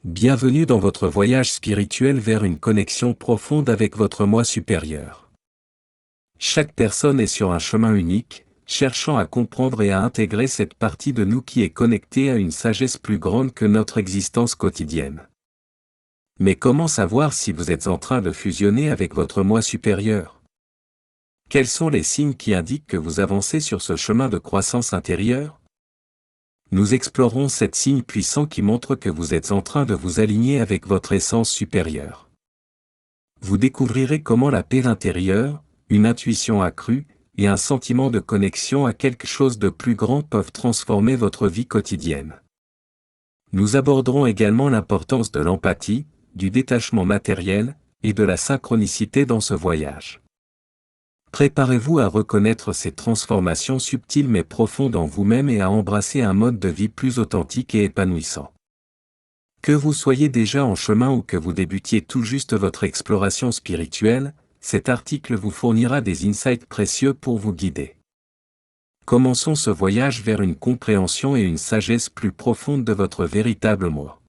Bienvenue dans votre voyage spirituel vers une connexion profonde avec votre moi supérieur. Chaque personne est sur un chemin unique, cherchant à comprendre et à intégrer cette partie de nous qui est connectée à une sagesse plus grande que notre existence quotidienne. Mais comment savoir si vous êtes en train de fusionner avec votre moi supérieur? Quels sont les signes qui indiquent que vous avancez sur ce chemin de croissance intérieure? Nous explorons sept signes puissants qui montrent que vous êtes en train de vous aligner avec votre essence supérieure. Vous découvrirez comment la paix intérieure, une intuition accrue, et un sentiment de connexion à quelque chose de plus grand peuvent transformer votre vie quotidienne. Nous aborderons également l'importance de l'empathie, du détachement matériel, et de la synchronicité dans ce voyage. Préparez-vous à reconnaître ces transformations subtiles mais profondes en vous-même et à embrasser un mode de vie plus authentique et épanouissant. Que vous soyez déjà en chemin ou que vous débutiez tout juste votre exploration spirituelle, cet article vous fournira des insights précieux pour vous guider. Commençons ce voyage vers une compréhension et une sagesse plus profonde de votre véritable moi.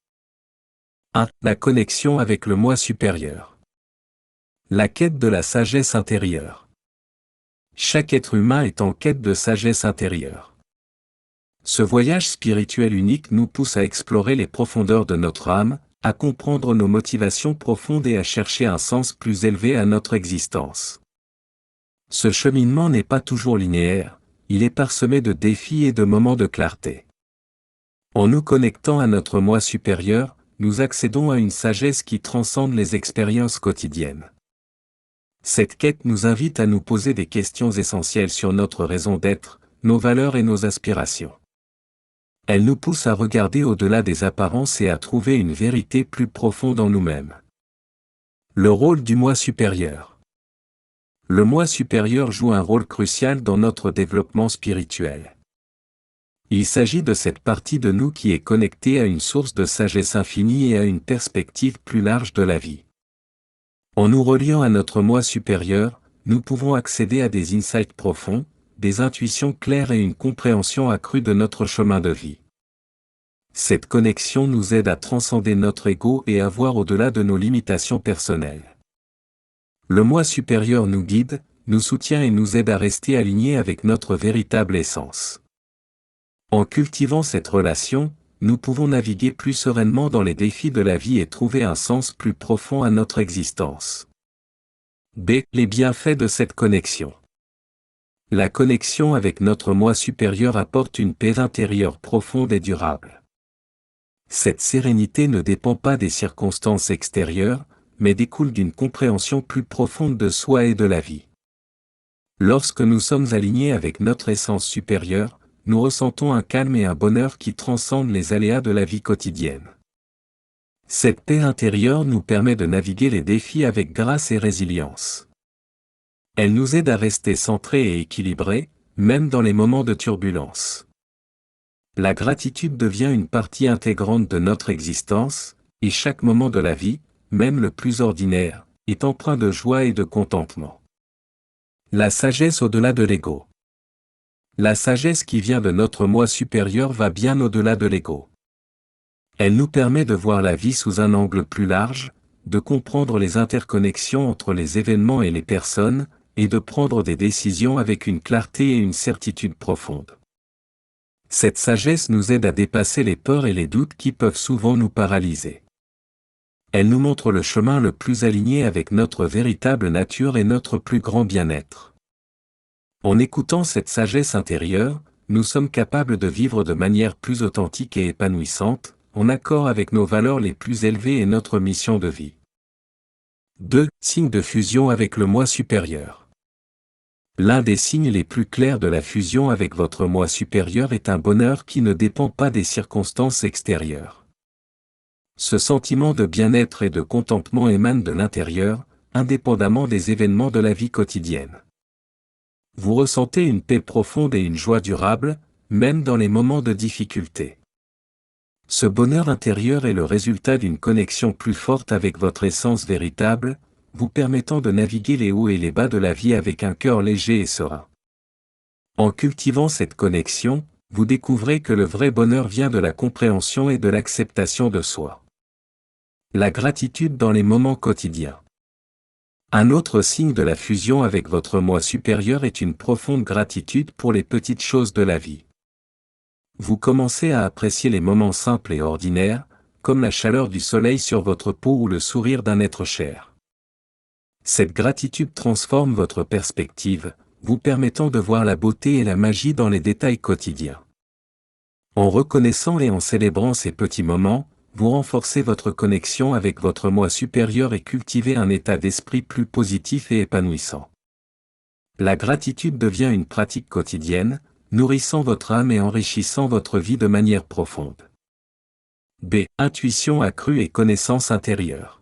1. La connexion avec le moi supérieur. La quête de la sagesse intérieure. Chaque être humain est en quête de sagesse intérieure. Ce voyage spirituel unique nous pousse à explorer les profondeurs de notre âme, à comprendre nos motivations profondes et à chercher un sens plus élevé à notre existence. Ce cheminement n'est pas toujours linéaire, il est parsemé de défis et de moments de clarté. En nous connectant à notre moi supérieur, nous accédons à une sagesse qui transcende les expériences quotidiennes. Cette quête nous invite à nous poser des questions essentielles sur notre raison d'être, nos valeurs et nos aspirations. Elle nous pousse à regarder au-delà des apparences et à trouver une vérité plus profonde en nous-mêmes. Le rôle du moi supérieur. Le moi supérieur joue un rôle crucial dans notre développement spirituel. Il s'agit de cette partie de nous qui est connectée à une source de sagesse infinie et à une perspective plus large de la vie. En nous reliant à notre moi supérieur, nous pouvons accéder à des insights profonds, des intuitions claires et une compréhension accrue de notre chemin de vie. Cette connexion nous aide à transcender notre ego et à voir au-delà de nos limitations personnelles. Le moi supérieur nous guide, nous soutient et nous aide à rester alignés avec notre véritable essence. En cultivant cette relation, nous pouvons naviguer plus sereinement dans les défis de la vie et trouver un sens plus profond à notre existence. B. Les bienfaits de cette connexion. La connexion avec notre moi supérieur apporte une paix intérieure profonde et durable. Cette sérénité ne dépend pas des circonstances extérieures, mais découle d'une compréhension plus profonde de soi et de la vie. Lorsque nous sommes alignés avec notre essence supérieure, nous ressentons un calme et un bonheur qui transcendent les aléas de la vie quotidienne. Cette paix intérieure nous permet de naviguer les défis avec grâce et résilience. Elle nous aide à rester centrés et équilibrés, même dans les moments de turbulence. La gratitude devient une partie intégrante de notre existence, et chaque moment de la vie, même le plus ordinaire, est empreint de joie et de contentement. La sagesse au-delà de l'ego. La sagesse qui vient de notre moi supérieur va bien au-delà de l'ego. Elle nous permet de voir la vie sous un angle plus large, de comprendre les interconnexions entre les événements et les personnes, et de prendre des décisions avec une clarté et une certitude profonde. Cette sagesse nous aide à dépasser les peurs et les doutes qui peuvent souvent nous paralyser. Elle nous montre le chemin le plus aligné avec notre véritable nature et notre plus grand bien-être. En écoutant cette sagesse intérieure, nous sommes capables de vivre de manière plus authentique et épanouissante, en accord avec nos valeurs les plus élevées et notre mission de vie. 2. Signe de fusion avec le moi supérieur. L'un des signes les plus clairs de la fusion avec votre moi supérieur est un bonheur qui ne dépend pas des circonstances extérieures. Ce sentiment de bien-être et de contentement émane de l'intérieur, indépendamment des événements de la vie quotidienne. Vous ressentez une paix profonde et une joie durable, même dans les moments de difficulté. Ce bonheur intérieur est le résultat d'une connexion plus forte avec votre essence véritable, vous permettant de naviguer les hauts et les bas de la vie avec un cœur léger et serein. En cultivant cette connexion, vous découvrez que le vrai bonheur vient de la compréhension et de l'acceptation de soi. La gratitude dans les moments quotidiens. Un autre signe de la fusion avec votre moi supérieur est une profonde gratitude pour les petites choses de la vie. Vous commencez à apprécier les moments simples et ordinaires, comme la chaleur du soleil sur votre peau ou le sourire d'un être cher. Cette gratitude transforme votre perspective, vous permettant de voir la beauté et la magie dans les détails quotidiens. En reconnaissant et en célébrant ces petits moments, vous renforcez votre connexion avec votre moi supérieur et cultivez un état d'esprit plus positif et épanouissant. La gratitude devient une pratique quotidienne, nourrissant votre âme et enrichissant votre vie de manière profonde. B. Intuition accrue et connaissance intérieure.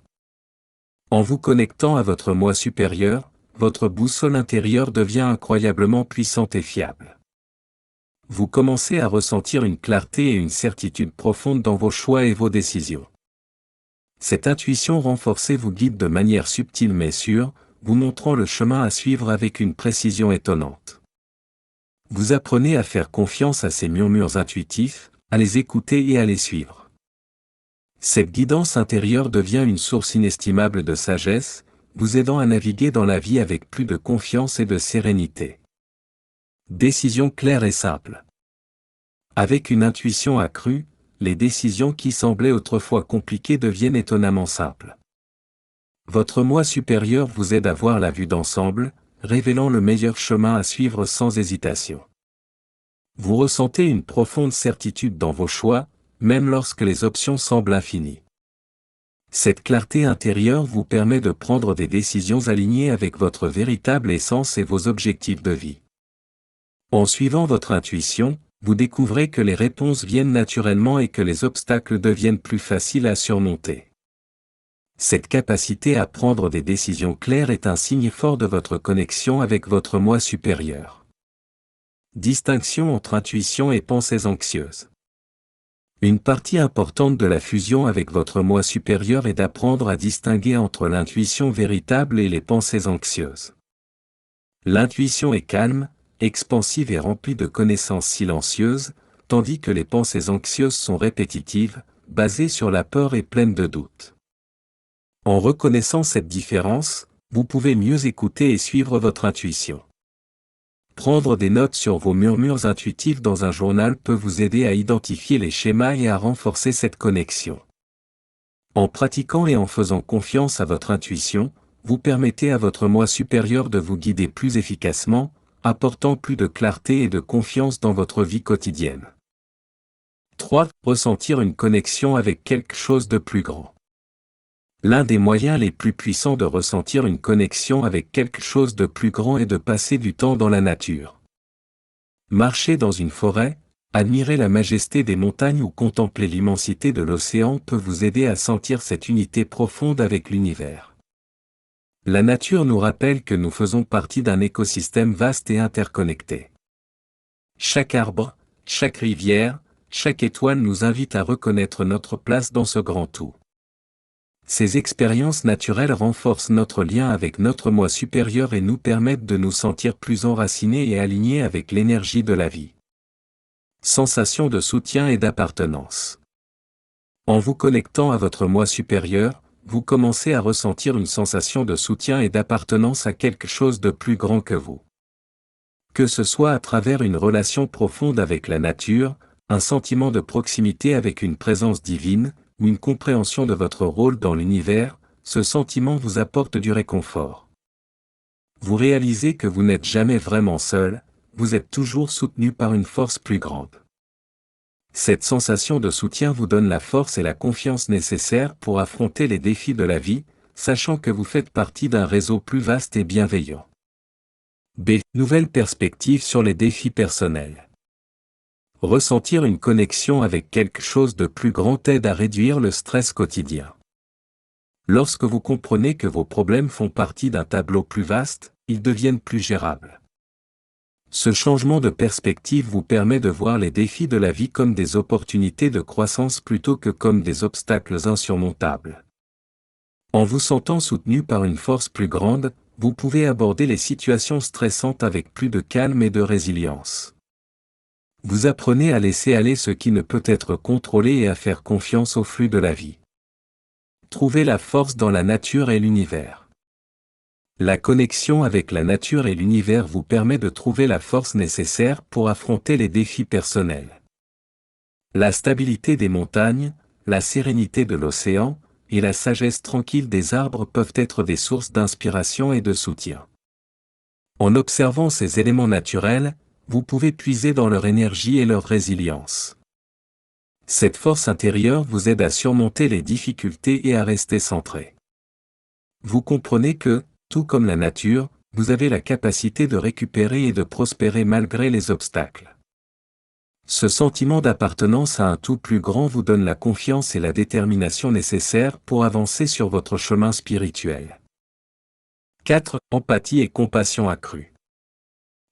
En vous connectant à votre moi supérieur, votre boussole intérieure devient incroyablement puissante et fiable. Vous commencez à ressentir une clarté et une certitude profonde dans vos choix et vos décisions. Cette intuition renforcée vous guide de manière subtile mais sûre, vous montrant le chemin à suivre avec une précision étonnante. Vous apprenez à faire confiance à ces murmures intuitifs, à les écouter et à les suivre. Cette guidance intérieure devient une source inestimable de sagesse, vous aidant à naviguer dans la vie avec plus de confiance et de sérénité. Décision claire et simple. Avec une intuition accrue, les décisions qui semblaient autrefois compliquées deviennent étonnamment simples. Votre moi supérieur vous aide à voir la vue d'ensemble, révélant le meilleur chemin à suivre sans hésitation. Vous ressentez une profonde certitude dans vos choix, même lorsque les options semblent infinies. Cette clarté intérieure vous permet de prendre des décisions alignées avec votre véritable essence et vos objectifs de vie. En suivant votre intuition, vous découvrez que les réponses viennent naturellement et que les obstacles deviennent plus faciles à surmonter. Cette capacité à prendre des décisions claires est un signe fort de votre connexion avec votre moi supérieur. Distinction entre intuition et pensées anxieuses. Une partie importante de la fusion avec votre moi supérieur est d'apprendre à distinguer entre l'intuition véritable et les pensées anxieuses. L'intuition est calme, expansive et remplie de connaissances silencieuses, tandis que les pensées anxieuses sont répétitives, basées sur la peur et pleines de doutes. En reconnaissant cette différence, vous pouvez mieux écouter et suivre votre intuition. Prendre des notes sur vos murmures intuitifs dans un journal peut vous aider à identifier les schémas et à renforcer cette connexion. En pratiquant et en faisant confiance à votre intuition, vous permettez à votre moi supérieur de vous guider plus efficacement, apportant plus de clarté et de confiance dans votre vie quotidienne. 3. Ressentir une connexion avec quelque chose de plus grand. L'un des moyens les plus puissants de ressentir une connexion avec quelque chose de plus grand est de passer du temps dans la nature. Marcher dans une forêt, admirer la majesté des montagnes ou contempler l'immensité de l'océan peut vous aider à sentir cette unité profonde avec l'univers. La nature nous rappelle que nous faisons partie d'un écosystème vaste et interconnecté. Chaque arbre, chaque rivière, chaque étoile nous invite à reconnaître notre place dans ce grand tout. Ces expériences naturelles renforcent notre lien avec notre moi supérieur et nous permettent de nous sentir plus enracinés et alignés avec l'énergie de la vie. Sensation de soutien et d'appartenance. En vous connectant à votre moi supérieur, vous commencez à ressentir une sensation de soutien et d'appartenance à quelque chose de plus grand que vous. Que ce soit à travers une relation profonde avec la nature, un sentiment de proximité avec une présence divine, ou une compréhension de votre rôle dans l'univers, ce sentiment vous apporte du réconfort. Vous réalisez que vous n'êtes jamais vraiment seul, vous êtes toujours soutenu par une force plus grande. Cette sensation de soutien vous donne la force et la confiance nécessaires pour affronter les défis de la vie, sachant que vous faites partie d'un réseau plus vaste et bienveillant. B. Nouvelle perspective sur les défis personnels. Ressentir une connexion avec quelque chose de plus grand aide à réduire le stress quotidien. Lorsque vous comprenez que vos problèmes font partie d'un tableau plus vaste, ils deviennent plus gérables. Ce changement de perspective vous permet de voir les défis de la vie comme des opportunités de croissance plutôt que comme des obstacles insurmontables. En vous sentant soutenu par une force plus grande, vous pouvez aborder les situations stressantes avec plus de calme et de résilience. Vous apprenez à laisser aller ce qui ne peut être contrôlé et à faire confiance au flux de la vie. Trouvez la force dans la nature et l'univers. La connexion avec la nature et l'univers vous permet de trouver la force nécessaire pour affronter les défis personnels. La stabilité des montagnes, la sérénité de l'océan, et la sagesse tranquille des arbres peuvent être des sources d'inspiration et de soutien. En observant ces éléments naturels, vous pouvez puiser dans leur énergie et leur résilience. Cette force intérieure vous aide à surmonter les difficultés et à rester centré. Vous comprenez que, tout comme la nature, vous avez la capacité de récupérer et de prospérer malgré les obstacles. Ce sentiment d'appartenance à un tout plus grand vous donne la confiance et la détermination nécessaires pour avancer sur votre chemin spirituel. 4. Empathie et compassion accrue.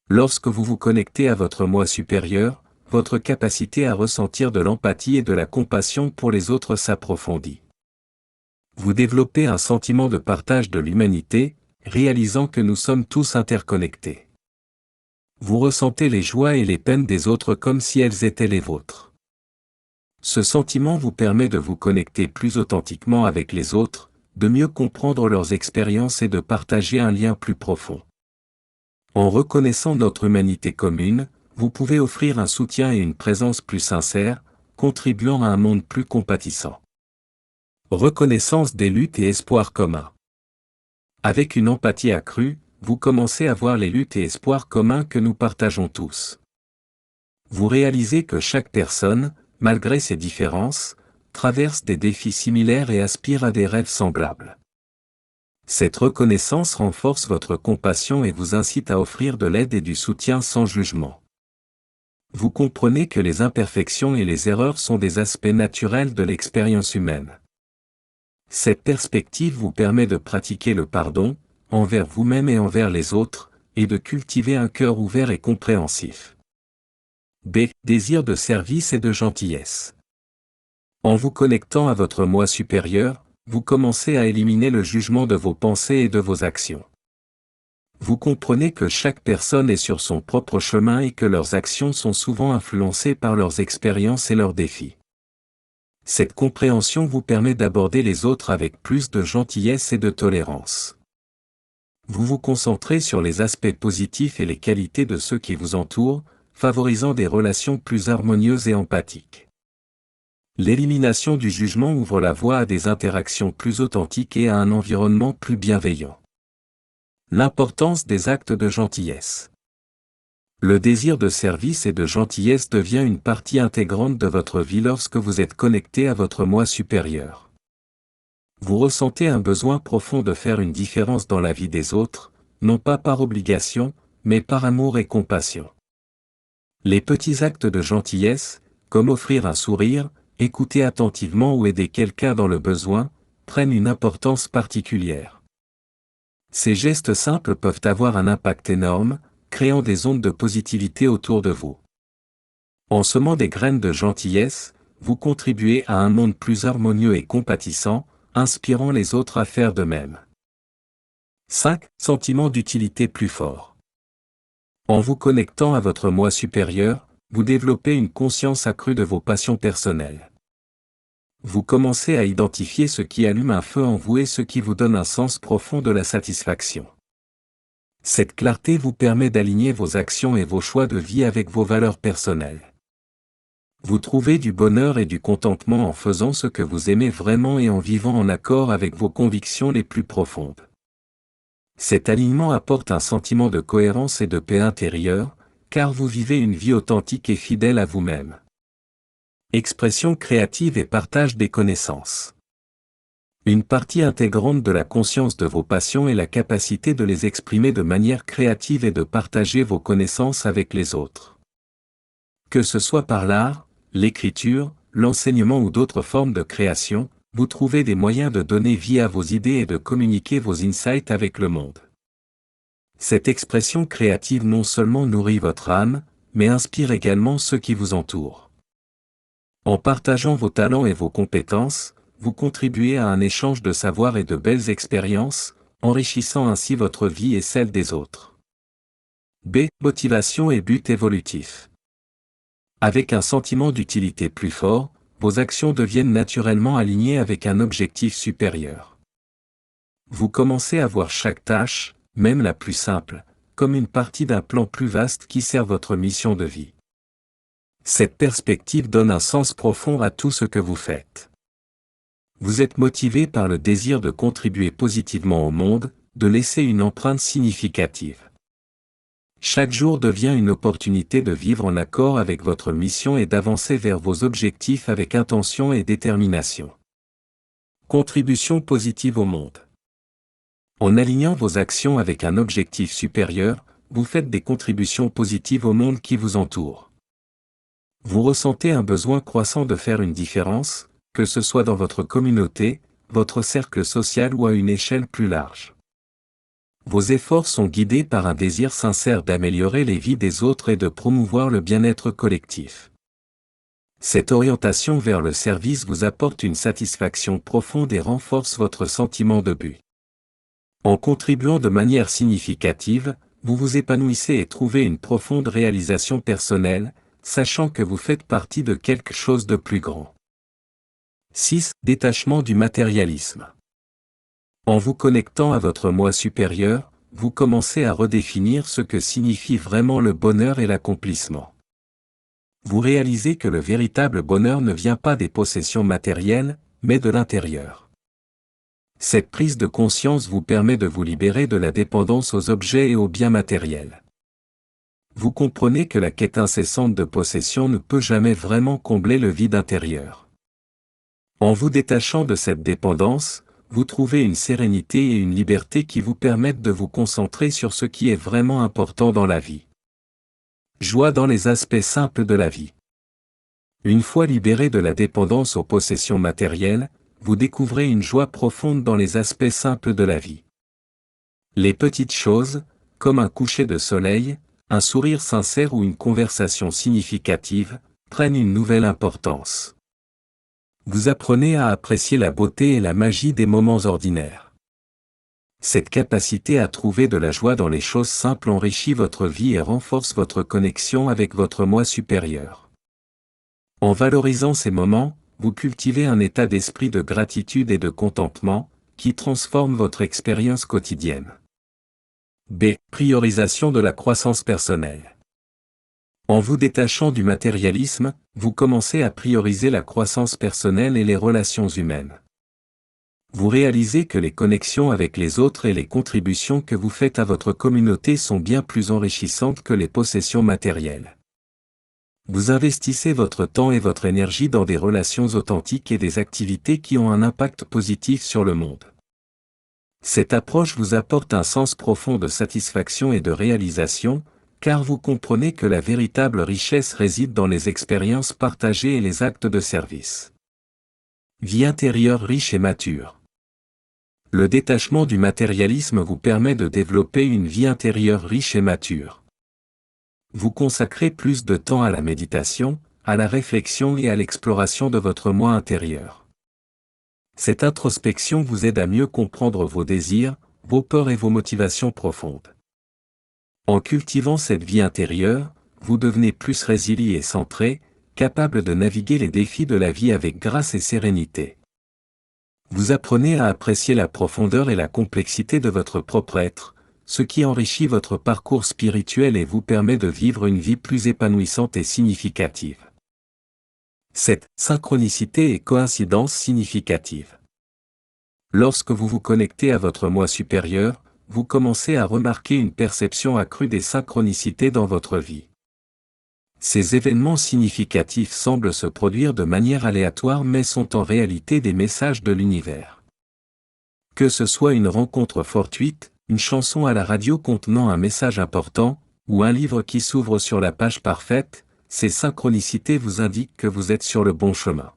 Lorsque vous vous connectez à votre moi supérieur, votre capacité à ressentir de l'empathie et de la compassion pour les autres s'approfondit. Vous développez un sentiment de partage de l'humanité, réalisant que nous sommes tous interconnectés. Vous ressentez les joies et les peines des autres comme si elles étaient les vôtres. Ce sentiment vous permet de vous connecter plus authentiquement avec les autres, de mieux comprendre leurs expériences et de partager un lien plus profond. En reconnaissant notre humanité commune, vous pouvez offrir un soutien et une présence plus sincère, contribuant à un monde plus compatissant. Reconnaissance des luttes et espoirs communs. Avec une empathie accrue, vous commencez à voir les luttes et espoirs communs que nous partageons tous. Vous réalisez que chaque personne, malgré ses différences, traverse des défis similaires et aspire à des rêves semblables. Cette reconnaissance renforce votre compassion et vous incite à offrir de l'aide et du soutien sans jugement. Vous comprenez que les imperfections et les erreurs sont des aspects naturels de l'expérience humaine. Cette perspective vous permet de pratiquer le pardon, envers vous-même et envers les autres, et de cultiver un cœur ouvert et compréhensif. B. Désir de service et de gentillesse. En vous connectant à votre moi supérieur, vous commencez à éliminer le jugement de vos pensées et de vos actions. Vous comprenez que chaque personne est sur son propre chemin et que leurs actions sont souvent influencées par leurs expériences et leurs défis. Cette compréhension vous permet d'aborder les autres avec plus de gentillesse et de tolérance. Vous vous concentrez sur les aspects positifs et les qualités de ceux qui vous entourent, favorisant des relations plus harmonieuses et empathiques. L'élimination du jugement ouvre la voie à des interactions plus authentiques et à un environnement plus bienveillant. L'importance des actes de gentillesse. Le désir de service et de gentillesse devient une partie intégrante de votre vie lorsque vous êtes connecté à votre moi supérieur. Vous ressentez un besoin profond de faire une différence dans la vie des autres, non pas par obligation, mais par amour et compassion. Les petits actes de gentillesse, comme offrir un sourire, écouter attentivement ou aider quelqu'un dans le besoin, prennent une importance particulière. Ces gestes simples peuvent avoir un impact énorme, créant des ondes de positivité autour de vous. En semant des graines de gentillesse, vous contribuez à un monde plus harmonieux et compatissant, inspirant les autres à faire de même. 5. Sentiment d'utilité plus fort. En vous connectant à votre moi supérieur, vous développez une conscience accrue de vos passions personnelles. Vous commencez à identifier ce qui allume un feu en vous et ce qui vous donne un sens profond de la satisfaction. Cette clarté vous permet d'aligner vos actions et vos choix de vie avec vos valeurs personnelles. Vous trouvez du bonheur et du contentement en faisant ce que vous aimez vraiment et en vivant en accord avec vos convictions les plus profondes. Cet alignement apporte un sentiment de cohérence et de paix intérieure, car vous vivez une vie authentique et fidèle à vous-même. Expression créative et partage des connaissances. Une partie intégrante de la conscience de vos passions est la capacité de les exprimer de manière créative et de partager vos connaissances avec les autres. Que ce soit par l'art, l'écriture, l'enseignement ou d'autres formes de création, vous trouvez des moyens de donner vie à vos idées et de communiquer vos insights avec le monde. Cette expression créative non seulement nourrit votre âme, mais inspire également ceux qui vous entourent. En partageant vos talents et vos compétences, vous contribuez à un échange de savoir et de belles expériences, enrichissant ainsi votre vie et celle des autres. B. Motivation et but évolutif. Avec un sentiment d'utilité plus fort, vos actions deviennent naturellement alignées avec un objectif supérieur. Vous commencez à voir chaque tâche, même la plus simple, comme une partie d'un plan plus vaste qui sert votre mission de vie. Cette perspective donne un sens profond à tout ce que vous faites. Vous êtes motivé par le désir de contribuer positivement au monde, de laisser une empreinte significative. Chaque jour devient une opportunité de vivre en accord avec votre mission et d'avancer vers vos objectifs avec intention et détermination. Contribution positive au monde. En alignant vos actions avec un objectif supérieur, vous faites des contributions positives au monde qui vous entoure. Vous ressentez un besoin croissant de faire une différence, que ce soit dans votre communauté, votre cercle social ou à une échelle plus large. Vos efforts sont guidés par un désir sincère d'améliorer les vies des autres et de promouvoir le bien-être collectif. Cette orientation vers le service vous apporte une satisfaction profonde et renforce votre sentiment de but. En contribuant de manière significative, vous vous épanouissez et trouvez une profonde réalisation personnelle, sachant que vous faites partie de quelque chose de plus grand. 6. Détachement du matérialisme. En vous connectant à votre moi supérieur, vous commencez à redéfinir ce que signifie vraiment le bonheur et l'accomplissement. Vous réalisez que le véritable bonheur ne vient pas des possessions matérielles, mais de l'intérieur. Cette prise de conscience vous permet de vous libérer de la dépendance aux objets et aux biens matériels. Vous comprenez que la quête incessante de possession ne peut jamais vraiment combler le vide intérieur. En vous détachant de cette dépendance, vous trouvez une sérénité et une liberté qui vous permettent de vous concentrer sur ce qui est vraiment important dans la vie. Joie dans les aspects simples de la vie. Une fois libéré de la dépendance aux possessions matérielles, vous découvrez une joie profonde dans les aspects simples de la vie. Les petites choses, comme un coucher de soleil, un sourire sincère ou une conversation significative, prennent une nouvelle importance. Vous apprenez à apprécier la beauté et la magie des moments ordinaires. Cette capacité à trouver de la joie dans les choses simples enrichit votre vie et renforce votre connexion avec votre moi supérieur. En valorisant ces moments, vous cultivez un état d'esprit de gratitude et de contentement, qui transforme votre expérience quotidienne. B. Priorisation de la croissance personnelle. En vous détachant du matérialisme, vous commencez à prioriser la croissance personnelle et les relations humaines. Vous réalisez que les connexions avec les autres et les contributions que vous faites à votre communauté sont bien plus enrichissantes que les possessions matérielles. Vous investissez votre temps et votre énergie dans des relations authentiques et des activités qui ont un impact positif sur le monde. Cette approche vous apporte un sens profond de satisfaction et de réalisation, car vous comprenez que la véritable richesse réside dans les expériences partagées et les actes de service. Vie intérieure riche et mature. Le détachement du matérialisme vous permet de développer une vie intérieure riche et mature. Vous consacrez plus de temps à la méditation, à la réflexion et à l'exploration de votre moi intérieur. Cette introspection vous aide à mieux comprendre vos désirs, vos peurs et vos motivations profondes. En cultivant cette vie intérieure, vous devenez plus résilient et centré, capable de naviguer les défis de la vie avec grâce et sérénité. Vous apprenez à apprécier la profondeur et la complexité de votre propre être, ce qui enrichit votre parcours spirituel et vous permet de vivre une vie plus épanouissante et significative. Cette synchronicité et coïncidence significative. Lorsque vous vous connectez à votre moi supérieur, vous commencez à remarquer une perception accrue des synchronicités dans votre vie. Ces événements significatifs semblent se produire de manière aléatoire mais sont en réalité des messages de l'univers. Que ce soit une rencontre fortuite, une chanson à la radio contenant un message important, ou un livre qui s'ouvre sur la page parfaite, ces synchronicités vous indiquent que vous êtes sur le bon chemin.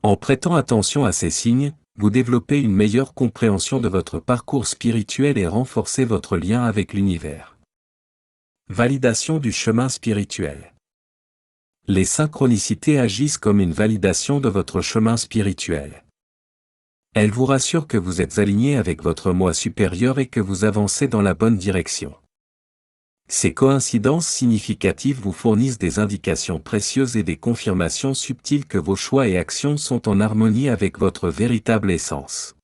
En prêtant attention à ces signes, vous développez une meilleure compréhension de votre parcours spirituel et renforcez votre lien avec l'univers. Validation du chemin spirituel. Les synchronicités agissent comme une validation de votre chemin spirituel. Elles vous rassurent que vous êtes aligné avec votre moi supérieur et que vous avancez dans la bonne direction. Ces coïncidences significatives vous fournissent des indications précieuses et des confirmations subtiles que vos choix et actions sont en harmonie avec votre véritable essence.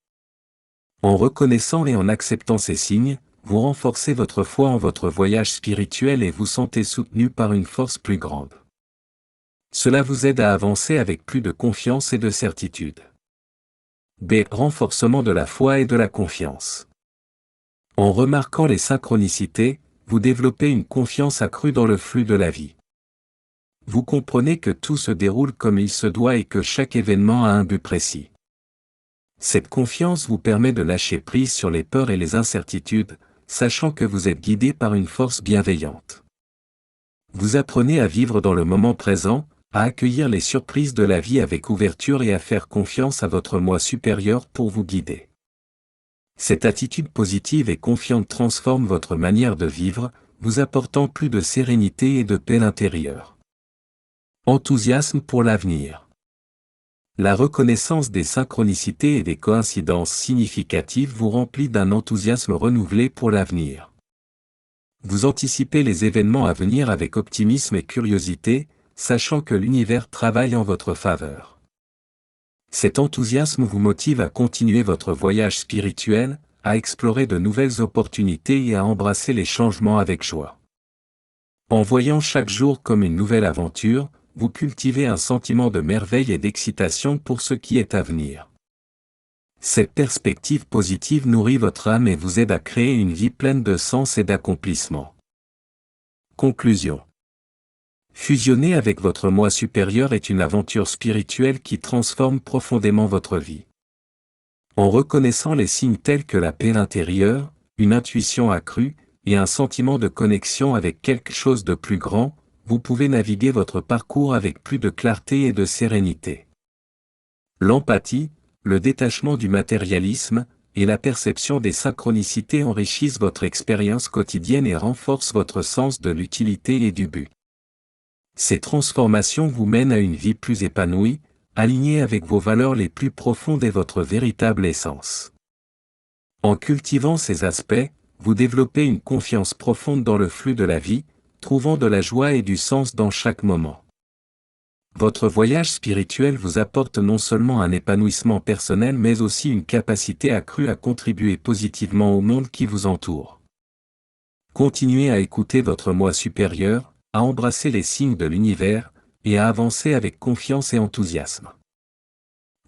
En reconnaissant et en acceptant ces signes, vous renforcez votre foi en votre voyage spirituel et vous sentez soutenu par une force plus grande. Cela vous aide à avancer avec plus de confiance et de certitude. B. Renforcement de la foi et de la confiance. En remarquant les synchronicités, vous développez une confiance accrue dans le flux de la vie. Vous comprenez que tout se déroule comme il se doit et que chaque événement a un but précis. Cette confiance vous permet de lâcher prise sur les peurs et les incertitudes, sachant que vous êtes guidé par une force bienveillante. Vous apprenez à vivre dans le moment présent, à accueillir les surprises de la vie avec ouverture et à faire confiance à votre moi supérieur pour vous guider. Cette attitude positive et confiante transforme votre manière de vivre, vous apportant plus de sérénité et de paix intérieure. Enthousiasme pour l'avenir. La reconnaissance des synchronicités et des coïncidences significatives vous remplit d'un enthousiasme renouvelé pour l'avenir. Vous anticipez les événements à venir avec optimisme et curiosité, sachant que l'univers travaille en votre faveur. Cet enthousiasme vous motive à continuer votre voyage spirituel, à explorer de nouvelles opportunités et à embrasser les changements avec joie. En voyant chaque jour comme une nouvelle aventure, vous cultivez un sentiment de merveille et d'excitation pour ce qui est à venir. Cette perspective positive nourrit votre âme et vous aide à créer une vie pleine de sens et d'accomplissement. Conclusion. Fusionner avec votre moi supérieur est une aventure spirituelle qui transforme profondément votre vie. En reconnaissant les signes tels que la paix intérieure, une intuition accrue, et un sentiment de connexion avec quelque chose de plus grand, vous pouvez naviguer votre parcours avec plus de clarté et de sérénité. L'empathie, le détachement du matérialisme, et la perception des synchronicités enrichissent votre expérience quotidienne et renforcent votre sens de l'utilité et du but. Ces transformations vous mènent à une vie plus épanouie, alignée avec vos valeurs les plus profondes et votre véritable essence. En cultivant ces aspects, vous développez une confiance profonde dans le flux de la vie, trouvant de la joie et du sens dans chaque moment. Votre voyage spirituel vous apporte non seulement un épanouissement personnel mais aussi une capacité accrue à contribuer positivement au monde qui vous entoure. Continuez à écouter votre moi supérieur, à embrasser les signes de l'univers, et à avancer avec confiance et enthousiasme.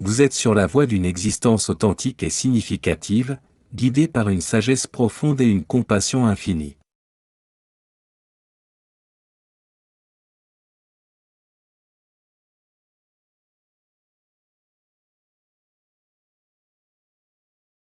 Vous êtes sur la voie d'une existence authentique et significative, guidée par une sagesse profonde et une compassion infinie.